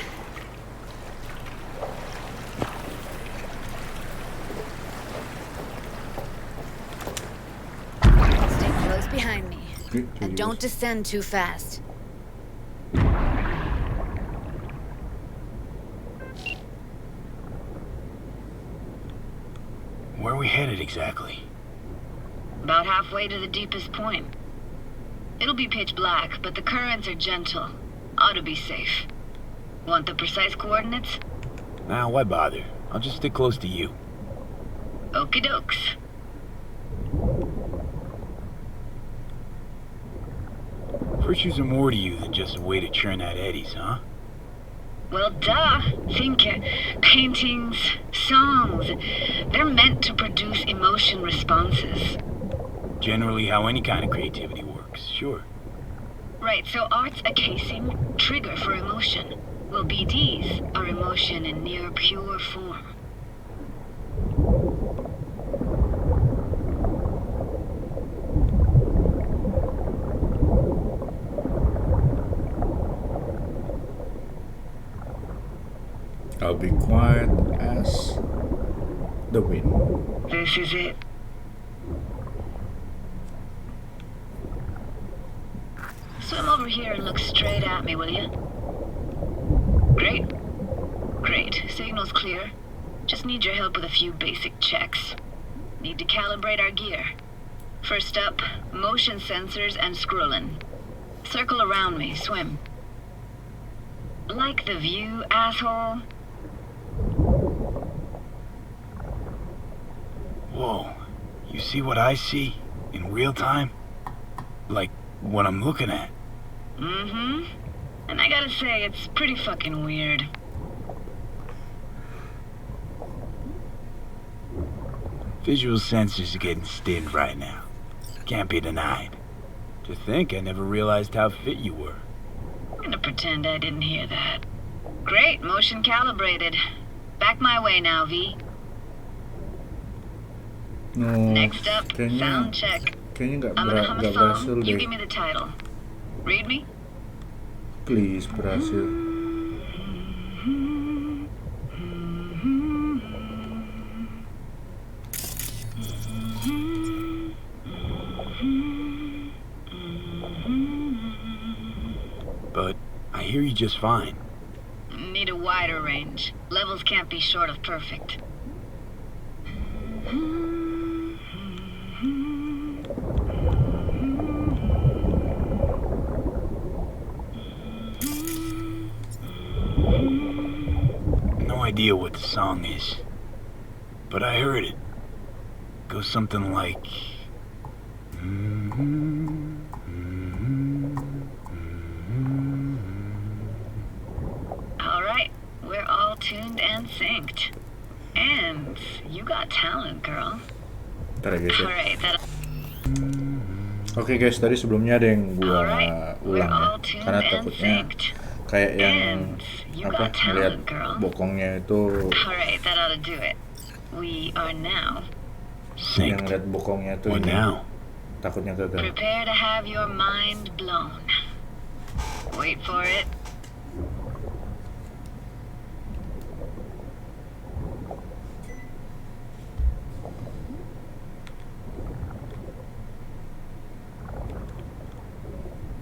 Stay close behind me. And don't descend too fast. Where are we headed exactly? About halfway to the deepest point. It'll be pitch black, but the currents are gentle. Ought to be safe. Want the precise coordinates? Nah, why bother? I'll just stick close to you. Okie dokes. Virtues are more to you than just a way to churn out eddies, huh? Well, duh. Think paintings, songs. They're meant to produce emotion responses. Generally how any kind of creativity works, sure. Right, so art's a casing, trigger for emotion. Well, BDs are emotion in near pure form. I'll be quiet as the wind. This is it. Swim over here and look straight at me, will you? Great. Great. Signal's clear. Just need your help with a few basic checks. Need to calibrate our gear. First up, motion sensors and scrolling. Circle around me, swim. Like the view, asshole? Whoa, you see what I see? In real time? Like what I'm looking at? Mm-hmm. And I gotta say, it's pretty fucking weird. Visual sensors are getting stinned right now. Can't be denied. To think I never realized how fit you were. I'm gonna pretend I didn't hear that. Great, motion calibrated. Back my way now, V. No, Next up, sound check. Kayaknya I'm gonna hum a berhasil song. You deh. give me the title. Read me? Please, berhasil. but I hear you just fine. Need a wider range. Levels can't be short of perfect. No idea what the song is, but I heard it. Goes something like... Alright, we're all tuned and synced. And you got talent, girl. Ntar ya guys ya. Alright, that... Oke guys, tadi sebelumnya ada yang gua ulang ya, karena takutnya kayak yang apa ngeliat bokongnya itu, Alright, that ought to do it. We are now. yang ngeliat bokongnya itu ini, takutnya gagal. Prepare to have your mind blown. Wait for it.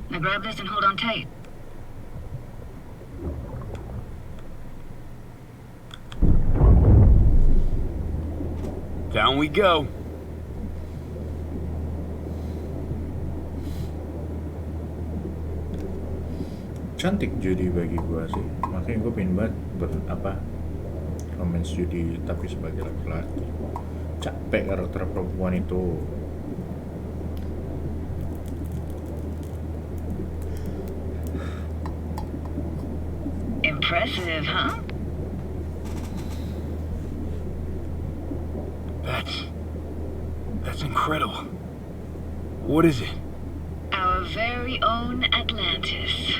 Now grab this and hold on tight. Down we go. Cantik Judy bagi gua sih, makanya gua pengen banget romance Judy tapi sebagai laki-laki. Capek karakter perempuan itu. Impressive, huh? That's incredible. What is it? Our very own Atlantis.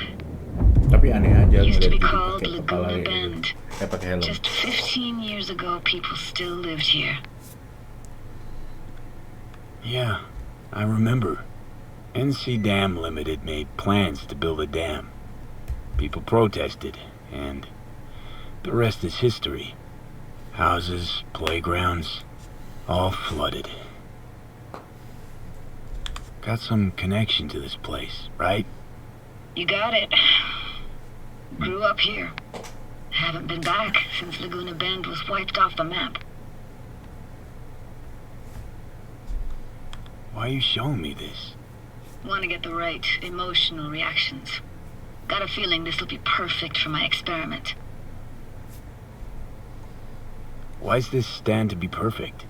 Tapi aneh aja Used to be ngeliat called pakai kepala Laguna ya, Bend. pakai helm. Just 15 years ago, people still lived here. Yeah, I remember. NC Dam Limited made plans to build a dam. People protested, and the rest is history. Houses, playgrounds, all flooded. Got some connection to this place, right? You got it. Grew up here. Haven't been back since Laguna Bend was wiped off the map. Why are you showing me this? Want to get the right emotional reactions. Got a feeling this will be perfect for my experiment. Why's this stand to be perfect?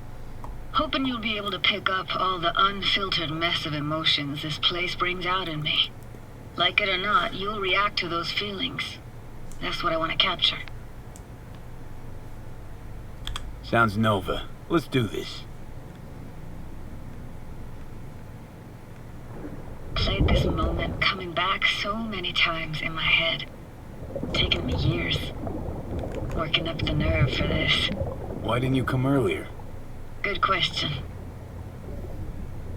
Hoping you'll be able to pick up all the unfiltered mess of emotions this place brings out in me. Like it or not, you'll react to those feelings. That's what I want to capture. Sounds Nova. Let's do this. Played this moment coming back so many times in my head. Taken me years. Working up the nerve for this. Why didn't you come earlier? Good question.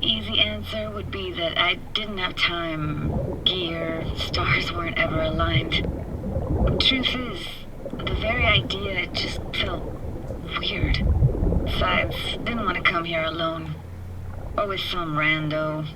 Easy answer would be that I didn't have time. Gear, stars weren't ever aligned. Truth is, the very idea just felt weird. Besides, didn't want to come here alone. Or with some rando.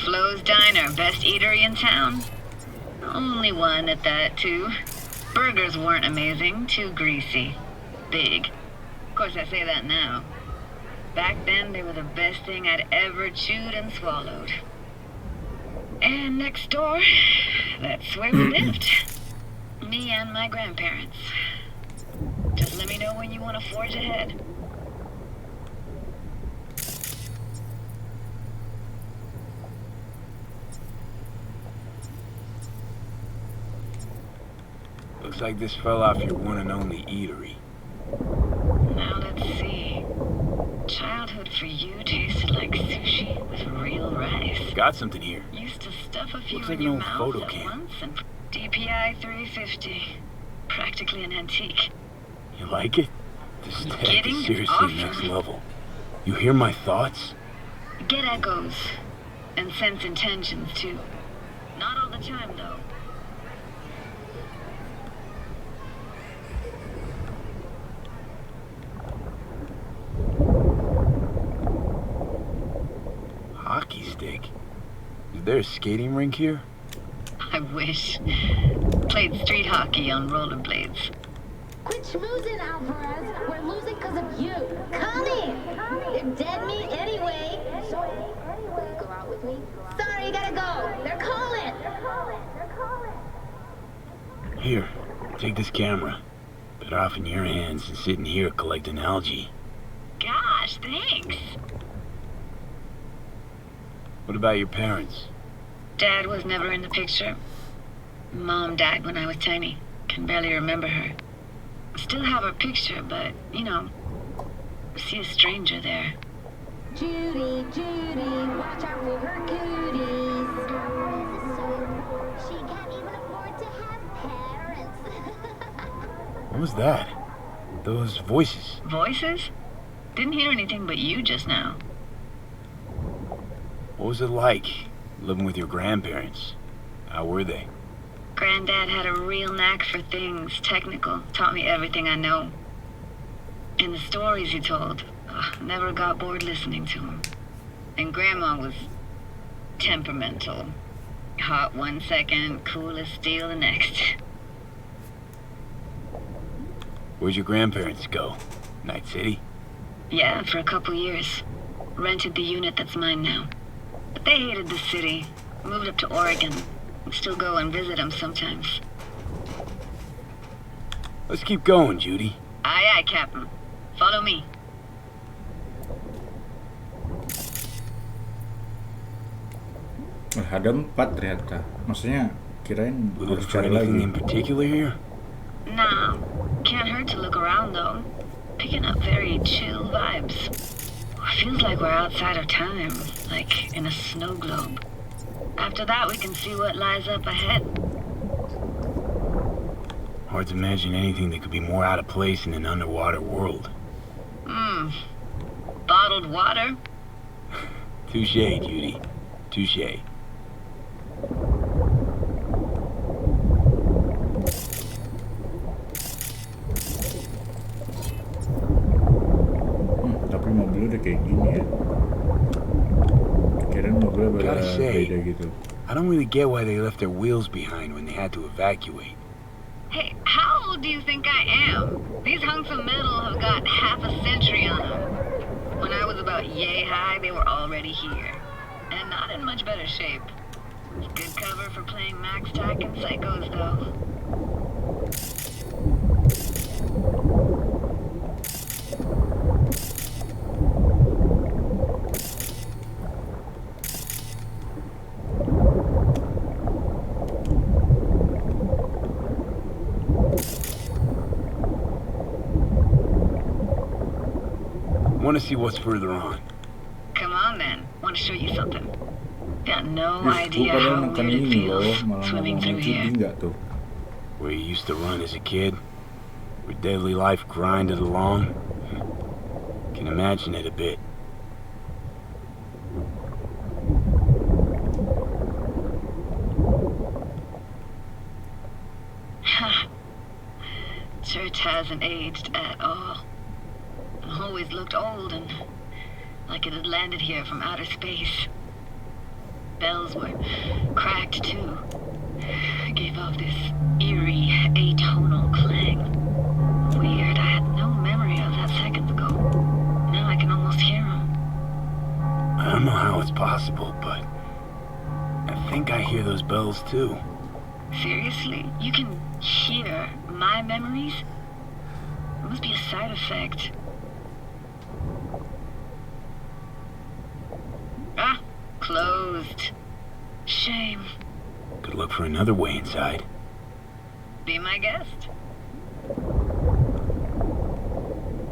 Flo's Diner, best eatery in town. Only one at that, too. Burgers weren't amazing, too greasy. Big. Of course, I say that now. Back then, they were the best thing I'd ever chewed and swallowed. And next door, that's where we lived. Me and my grandparents. Just let me know when you want to forge ahead. Looks like this fell off your one and only eatery. Now let's see. Childhood for you tasted like sushi with real rice. Got something here. Used to stuff a few Looks like in an your old mouth photo at cam. once and DPI 350. Practically an antique. You like it? This tech Getting is seriously awesome. next level. You hear my thoughts? Get echoes. And sense intentions, too. Not all the time, though. Hockey stick? Is there a skating rink here? I wish. Played street hockey on rollerblades. Quit schmoozing, Alvarez. We're losing because of you. Come in. They're dead meat anyway. Will you go out with me? Sorry, gotta go. They're calling. Here, take this camera. Better off in your hands than sitting here collecting algae. Gosh, thanks. What about your parents? Dad was never in the picture. Mom died when I was tiny. Can barely remember her. Still have her picture, but, you know, see a stranger there. Judy, watch out for her cooties. She can't even afford to have parents. What was that? Those voices. Voices? Didn't hear anything but you just now. What was it like, living with your grandparents? How were they? Granddad had a real knack for things technical. Taught me everything I know. And the stories he told, never got bored listening to him. And Grandma was temperamental. Hot 1 second, cool as steel the next. Where'd your grandparents go? Night City? Yeah, for a couple years. Rented the unit that's mine now. But they hated the city. Moved up to Oregon. Still go and visit them sometimes. Let's keep going, Judy. Aye, aye, Captain. Follow me. Ada 4 ternyata. Maksudnya kirain Looking harus for cari anything lagi. in particular here? Nah, can't hurt to look around though. Picking up very chill vibes. Feels like we're outside of time, like in a snow globe. After that, we can see what lies up ahead. Hard to imagine anything that could be more out of place in an underwater world. Bottled water? Touché, Judy. Touché. Tapi mobil udah kayak gini ya. Kirain mobilnya beda gitu. I don't really get why they left their wheels behind when they had to evacuate. Hey, how old do you think I am? These hunks of metal have got half a century on them. When I was about yay high, they were already here. And not in much better shape. Good cover for playing Max Tack and Psychos, though. Want to see what's further on. Come on, then. Want to show you something. Got no Gue idea padahal how nonton weird it ini loh, feels malah swimming ngomongin through CD here. nggak tuh? Where you used to run as a kid, where daily life grinded along. Can imagine it a bit. Church hasn't aged at all. Always looked old and like it had landed here from outer space. Bells were cracked too. Gave off this eerie, atonal clang. Weird, I had no memory of that seconds ago. Now I can almost hear them. I don't know how it's possible, but I think I hear those bells too. Seriously? You can hear my memories? It must be a side effect. Ah, closed. Shame. Could look for another way inside. Be my guest.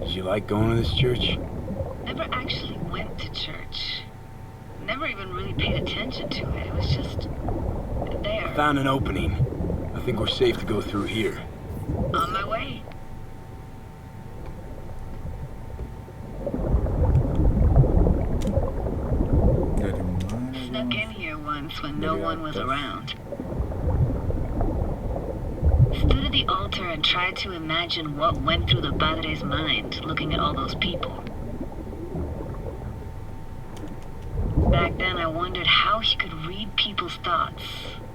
Did you like going to this church? Never actually went to church. Never even really paid attention to it. It was just there. I found an opening. A think we're safe to go through here. On my way. Snuck in here once when no one was around. Stood at the altar and tried to imagine what went through the padre's mind looking at all those people. Back then I wondered how he could read people's thoughts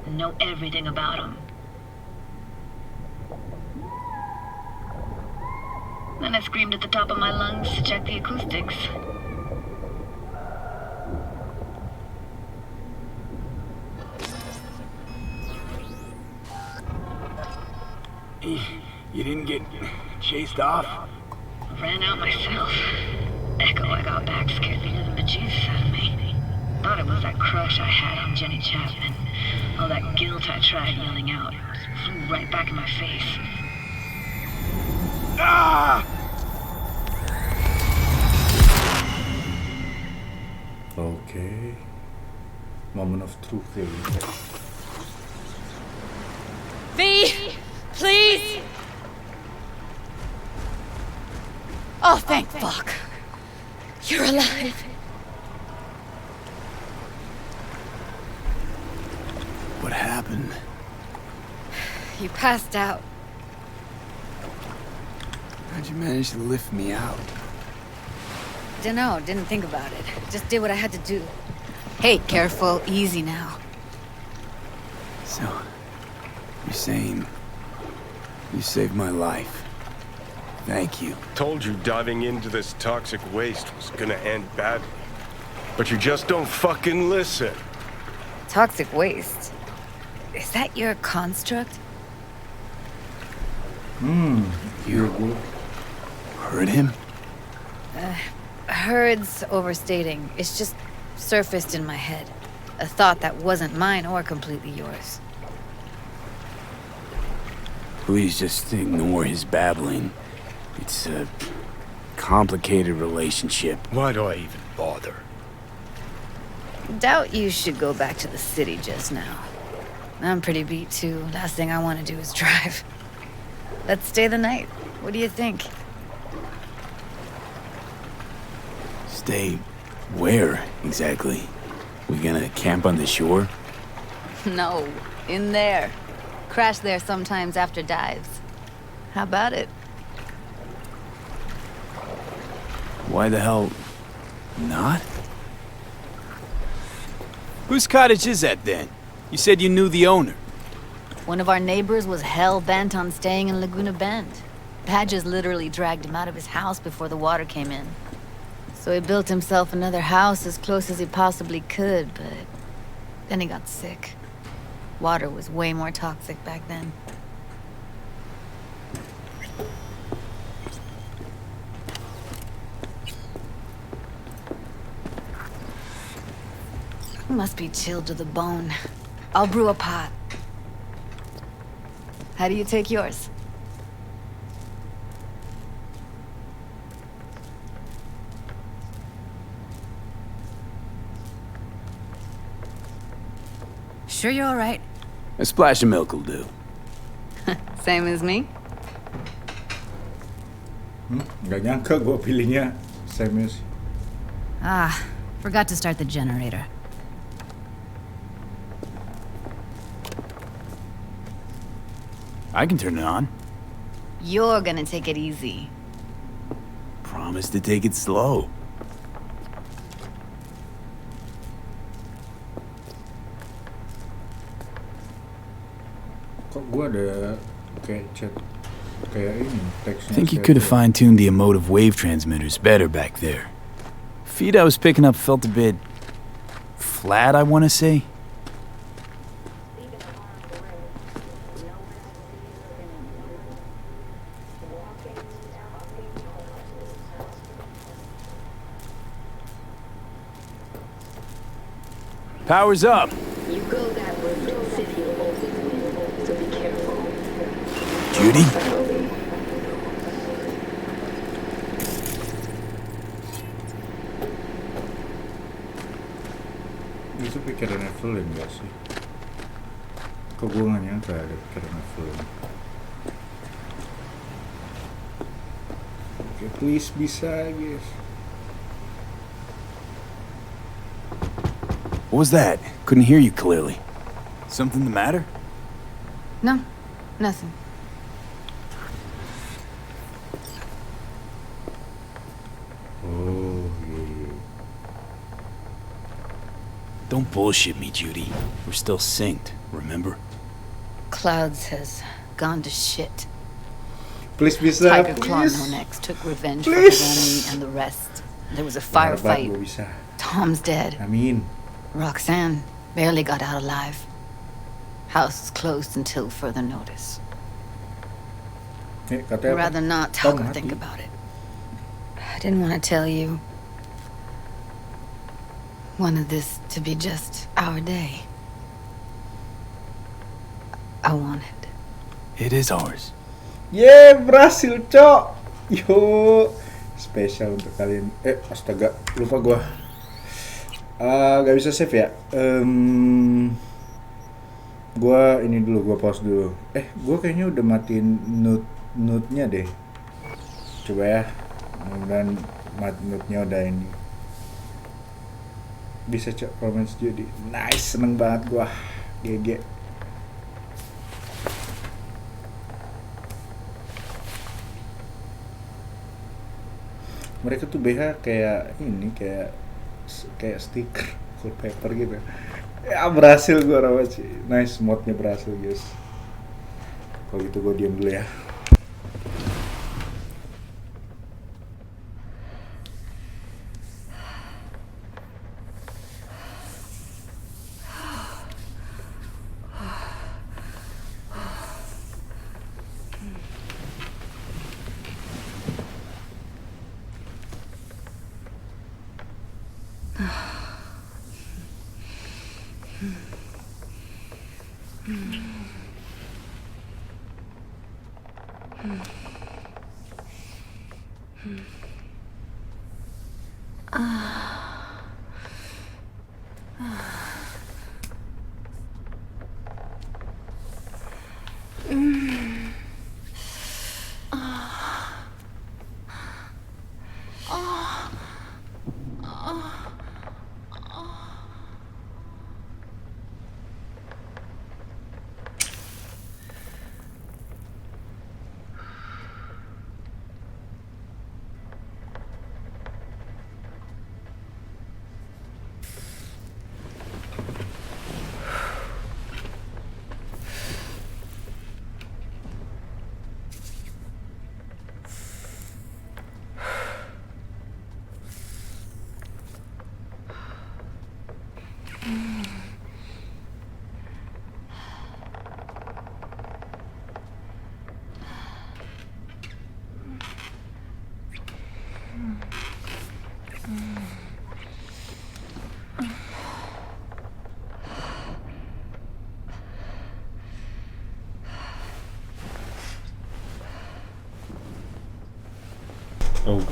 and know everything about them. Then I screamed at the top of my lungs to check the acoustics. You didn't get chased off? Ran out myself. Echo I got back scared the living bejesus out of me. Thought it was that crush I had on Jenny Chapman. All that guilt I tried yelling out. Flew right back in my face. Ah! Okay. Moment of truth here. V! Please! Oh, thank fuck. You're alive. What happened? You passed out. How'd you manage to lift me out? Dunno, didn't think about it. Just did what I had to do. Hey, careful, easy now. So, you're saying you saved my life. Thank you. Told you diving into this toxic waste was gonna end badly. But you just don't fucking listen. Toxic waste? Is that your construct? You heard him? Heard's overstating. It's just surfaced in my head. A thought that wasn't mine or completely yours. Please just ignore his babbling. It's a complicated relationship. Why do I even bother? Doubt you should go back to the city just now. I'm pretty beat too. Last thing I want to do is drive. Let's stay the night. What do you think? Stay where, exactly? We gonna camp on the shore? No, in there. Crash there sometimes after dives. How about it? Why the hell not? Whose cottage is that then? You said you knew the owner. One of our neighbors was hell-bent on staying in Laguna Bend. Badges literally dragged him out of his house before the water came in. So he built himself another house as close as he possibly could, but then he got sick. Water was way more toxic back then. Must be chilled to the bone. I'll brew a pot. How do you take yours? Sure you're all right? A splash of milk will do. Same as me? Gak nyangka gue pilihnya Samus. Ah, forgot to start the generator. I can turn it on. You're gonna take it easy. Promise to take it slow. Kok gue ada kayak chat kayak ini teksnya. I think you could have fine-tuned the emotive wave transmitters better back there. Feed I was picking up felt a bit flat, I want to say. Power's up. You go that route, the city will always win, so be careful. Judy? Itu pikiran Evelyn gak sih? Kok gue gak nyangka ada karena film. Oke, please bisa guys. What was that? Couldn't hear you clearly. Something the matter? No, nothing. Oh, yeah. Don't bullshit me, Judy. We're still synced, remember? Clouds has gone to shit. Please bisa, Tiger please. Claw next took revenge Please. for Naomi and the rest. There was a firefight. Tom's dead. Amin. Roxanne barely got out alive. House is closed until further notice. Eh, I'd rather not talk or think about it. I didn't want to tell you. Wanted this to be just our day. I wanted. It is ours. Yeay, berhasil, cok. Yo, spesial untuk kalian. Astaga, lupa gua. Gak bisa save ya. Gua ini dulu, gua pause dulu. Gua kayaknya udah matiin note-nya deh. Coba ya. Dan mati note-nya udah ini. Bisa cok, romance Judy. Nice, seneng banget gua. GG. Mereka tuh BH kayak ini, kayak stiker wallpaper gitu. Ya berhasil gue rawat sih. Nice, modnya berhasil guys. Kalau gitu gue diam dulu ya.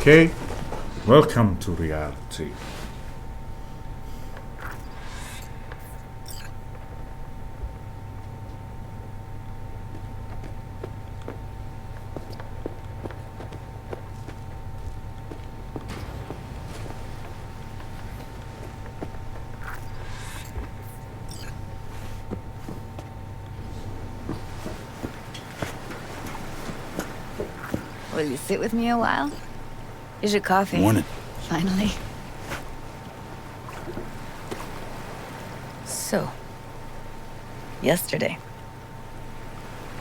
Okay, welcome to reality. Will you sit with me a while? Here's your coffee. Morning. Finally. So, yesterday.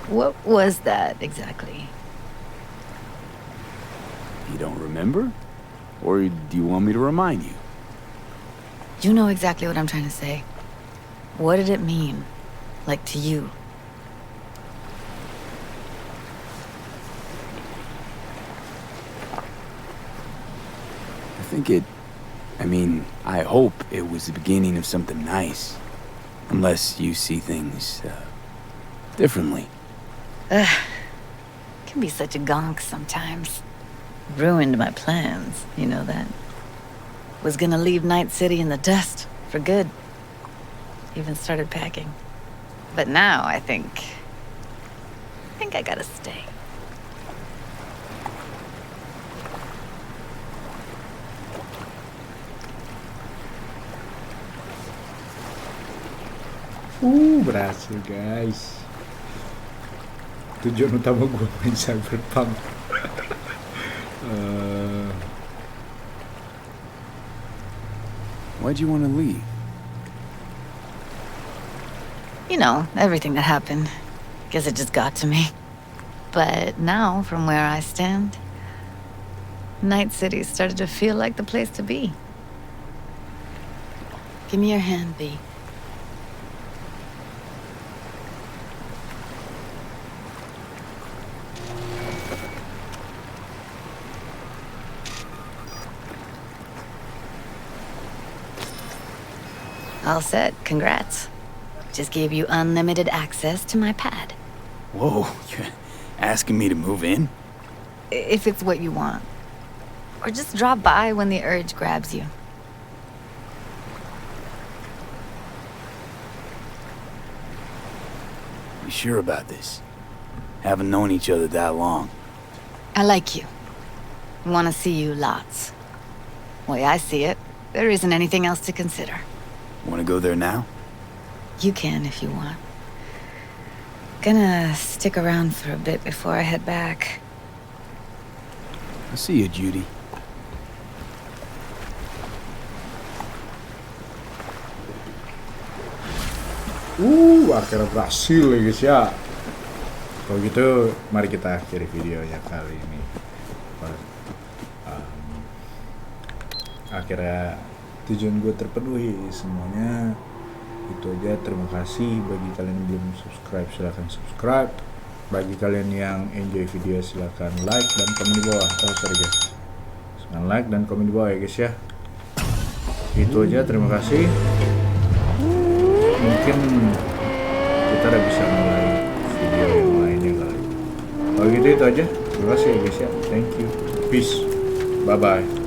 What was that exactly? You don't remember? Or do you want me to remind you? You know exactly what I'm trying to say. What did it mean? Like to you? I hope it was the beginning of something nice. Unless you see things, differently. Can be such a gonk sometimes. Ruined my plans, you know that. Was gonna leave Night City in the dust, for good. Even started packing. But now I think I gotta stay. Berhasil guys. Tujuan utama gue main Cyberpunk. Why'd you want to leave? You know, everything that happened. Guess it just got to me. But now, from where I stand, Night City started to feel like the place to be. Give me your hand, B. All set. Congrats. Just gave you unlimited access to my pad. Whoa, you're asking me to move in? If it's what you want. Or just drop by when the urge grabs you. You sure about this? Haven't known each other that long. I like you. Want to see you lots. Way I see it, there isn't anything else to consider. Want to go there now? You can if you want. Gonna stick around for a bit before I head back. I'll see you, Judy. Akhirnya berhasil ya guys ya. Kalau gitu, mari kita akhiri videonya kali ini. Akhirnya tujuan gue terpenuhi semuanya. Itu aja. Terima kasih bagi kalian yang belum subscribe, silahkan subscribe. Bagi kalian yang enjoy video, silahkan like dan komen di bawah. Sorry guys, silahkan like dan komen di bawah ya guys ya. Itu aja. Terima kasih. Mungkin kita udah bisa mulai video yang lainnya kali. Kalau gitu itu aja. Terima kasih ya guys ya. Thank you. Peace. Bye bye.